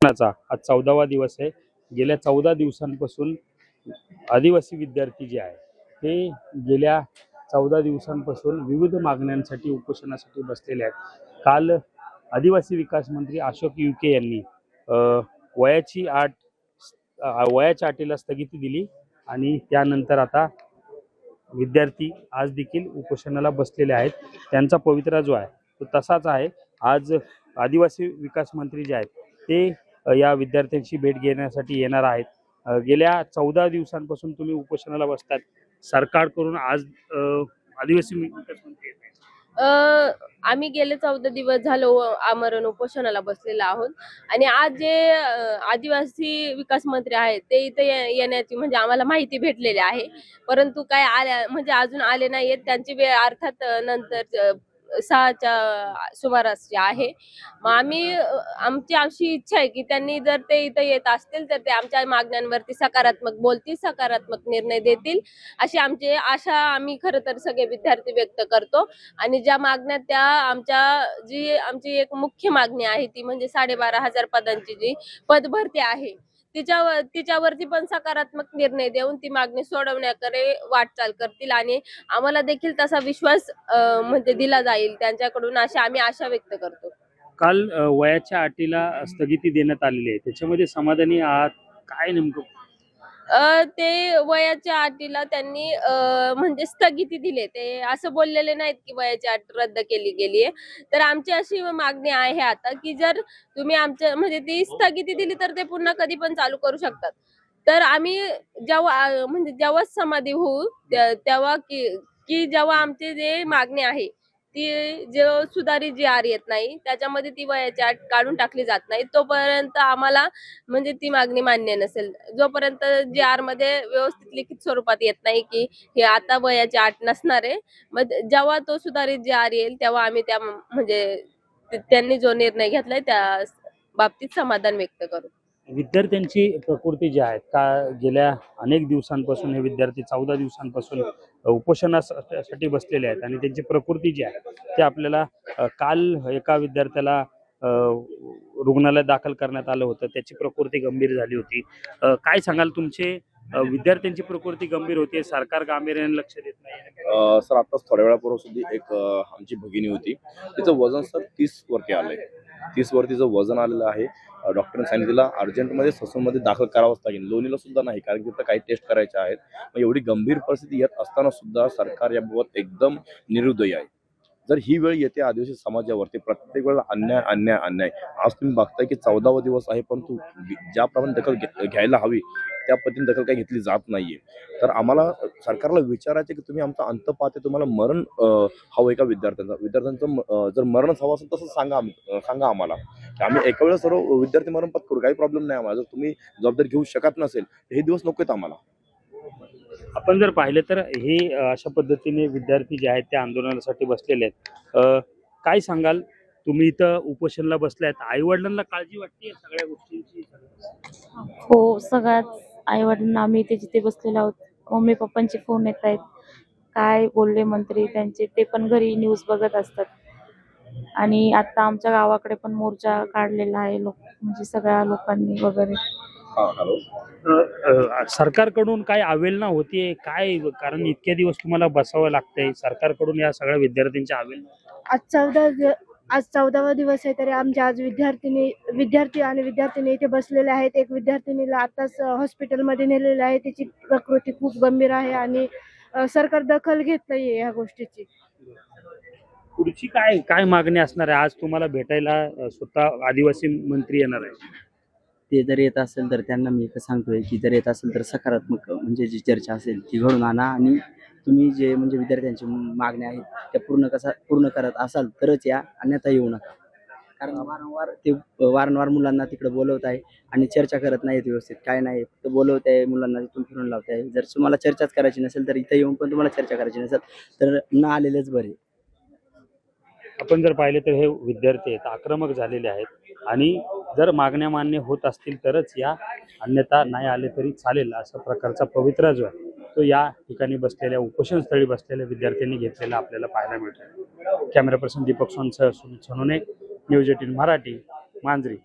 चा आज 14वा दिवस आहे। गेल्या 14 दिवसांपासून आदिवासी विद्यार्थी जे आहे ते गेल्या 14 दिवसांपासून विविध मागण्यांसाठी उपोषणासाठी बसलेले आहेत। काल आदिवासी विकास मंत्री अशोक युके यांनी वयाच्या अटीला स्थगिती दिली आणि त्यानंतर आता विद्यार्थी आज देखील उपोषणाला बसलेले आहेत। त्यांचा पवित्रा जो आहे तो तसाच आहे। आज आदिवासी विकास मंत्री जे आहेत ते या विद्यार्थ्यांची भेट घेण्यासाठी येणार आहेत। गेल्या 14 दिवसांपासून तुम्ही उपोषणाला बसतात, सरकारकडून आज आदिवासी विकास मंत्री येत आहेत। आम्ही गेले 14 दिवस झालो आमरण उपोषणाला बसलेलो आहोत आणि आज जे आदिवासी विकास मंत्री आहेत ते इथे येण्याची म्हणजे आम्हाला माहिती भेटलेली आहे, परंतु काय आल्या म्हणजे अजून आले नाहीयेत। त्यांची वेळ अर्थात नंतर 6च्या सुमारास आहे। मग आमची अशी इच्छा आहे की त्यांनी जर ते इथे येत असतील तर ते आमच्या मागण्यांवरती सकारात्मक बोलतील, सकारात्मक निर्णय देतील अशी आमची आशा आम्ही खरं तर सगळे विद्यार्थी व्यक्त करतो। आणि ज्या मागण्या त्या आमची एक मुख्य मागणी आहे ती म्हणजे 12,500 पदांची जी पदभरती आहे तिच्यावरती पण सकारात्मक निर्णय देऊन ती मागणी सोडवण्याकडे वाटचाल करतील आणि आम्हाला देखील तसा विश्वास म्हणजे दिला जाईल त्यांच्याकडून अशी आम्ही आशा व्यक्त करतो। काल वयाच्या अटीला स्थगिती देण्यात आलेली आहे, त्याच्यामध्ये समाधानी आहात? काय नेमकं ते वयाच्या अटीला त्यांनी म्हणजे स्थगिती दिली। ते असं बोललेले नाहीत की वयाची अट रद्द केली गेली आहे। तर आमची अशी मागणी आहे आता की जर तुम्ही आमच्या म्हणजे ती स्थगिती दिली तर ते पुन्हा कधी पण चालू करू शकतात। तर आम्ही जेव्हा समाधी होऊ तेव्हा की जेव्हा आमची जे मागणी आहे ती जो सुधारित जी आर येत नाही त्याच्यामध्ये ती वयाची अट काढून टाकली जात नाही तोपर्यंत आम्हाला म्हणजे ती मागणी मान्य नसेल। जोपर्यंत जी आर मध्ये व्यवस्थित लिखित स्वरूपात येत नाही की हे आता वयाची अट नसणार आहे, मग जेव्हा तो सुधारित जी आर येईल तेव्हा आम्ही त्या म्हणजे त्यांनी जो निर्णय घेतलाय त्या बाबतीत समाधान व्यक्त करू। विद्यार्थ्यांची प्रकृती जी आहे का गेल्या अनेक दिवसांपासून हे विद्यार्थी 14 दिवसांपासून उपोषणासाठी बसलेले आहेत आणि त्यांची प्रकृती जी आहे ते आपल्याला काल एका विद्यार्थ्याला रुग्णालयात दाखल करण्यात आलं होतं, त्याची प्रकृती गंभीर झाली होती। काय सांगाल, तुमचे विद्यार्थ्यांची प्रकृती गंभीर होती, सरकार गांभीर्याने लक्ष देत नाही? सर आताच थोड्या वेळापूर्वी सुद्धा एक आमची भगिनी होती, तिचं वजन सर 30 वरती आलंय। 30 वर तिचं वजन आलेलं आहे। डॉक्टरने सांगितलं तिला अर्जंटमध्ये ससूनमध्ये दाखल करावंच लागेल, लोणीला सुद्धा नाही, कारण की तिथं काही टेस्ट करायच्या आहेत। मग एवढी गंभीर परिस्थिती येत असताना सुद्धा सरकार याबाबत एकदम निरुदयी आहे। जर ही वेळ येते आदिवासी समाजावरती प्रत्येक वेळेला अन्याय अन्याय अन्याय। आज तुम्ही बघताय की 14वा दिवस आहे, परंतु ज्याप्रमाणे दखल घ्यायला हवी त्या पद्धतीने दखल काही घेतली जात नाहीये। तर आम्हाला सरकारला विचारायचं की तुम्ही आमचा अंत पाहते, तुम्हाला मरण हवंय का विद्यार्थ्यांचं जर मरणच हवं असेल तसं सांगा आम्हाला, आम्ही एका वेळेस सर्व विद्यार्थी मरण पत्करू, काही प्रॉब्लेम नाही आम्हाला। जर तुम्ही जबाबदारी घेऊ शकत नसेल तर हे दिवस नकोत आम्हाला। आपण जर पाहिलं तर हे अशा पद्धतीने विद्यार्थी जे आहेत ते आंदोलनासाठी बसलेले आहेत। काय सांगाल, तुम्ही इथं उपोषणाला बसलायत, आई वडिलांना काळजी वाटते सगळ्या गोष्टींची? हो, सगळ्याच आई वडिलांना आम्ही इथे जिथे बसलेलो आहोत मम्मी पप्पांचे फोन येत आहेत, काय बोलले मंत्री त्यांचे ते पण घरी न्यूज बघत असतात। आणि आता आमच्या गावाकडे पण मोर्चा काढलेला आहे म्हणजे सगळ्या लोकांनी वगैरे। सरकारकडून काय अवेलना होतीये काय? कारण इतके दिवस तुम्हाला बसावं लागतंय, सरकारकडून या सगळ्या विद्यार्थ्यांची अवेलना? आज 14वा दिवस आहे, तरी आमच्या आज विद्यार्थी आणि विद्यार्थिनी इथे बसलेले आहेत। एक विद्यार्थिनीला आताच हॉस्पिटलमध्ये नेलेले आहे, तिची प्रकृती खूप गंभीर आहे आणि सरकार दखल घेत नाहीये या गोष्टीची। पुढची काय काय मागणी असणार आहे? आज तुम्हाला भेटायला स्वतः आदिवासी मंत्री येणार आहे, ते जर येत असेल तर त्यांना मी एकच सांगतोय की जर येत असेल तर सकारात्मक म्हणजे जी चर्चा असेल ती घडून आणा आणि तुम्ही जे म्हणजे विद्यार्थ्यांची मागण्या आहेत त्या पूर्ण करत असाल तरच या, अन्यथा येऊ नका। कारण वारंवार मुलांना तिकडे बोलवत आहे आणि चर्चा करत नाहीत व्यवस्थित, काय नाही फक्त बोलवत आहे मुलांना, तिथून फिरून लावत आहे। जर तुम्हाला चर्चाच करायची नसेल तर इथं येऊन पण तुम्हाला चर्चा करायची नसेल तर न आलेलेच बरे। आपण जर पाहिले तर हे विद्यार्थी आहेत आक्रमक झालेले आहेत आणि जर मागण्या मान्य होत असतील तरच या, अन्यथा नाही आले तरी चालेल, अशा प्रकारचा पवित्रा जो आहे तो या ठिकाणी बसलेल्या उपोषणस्थळी बसलेल्या विद्यार्थ्यांनी घेतलेला आपल्याला पाहायला मिळतो। कॅमेरा पर्सन दीपक सोनसह सुमित सोनोने, न्यूज 18 मराठी, मांजरी।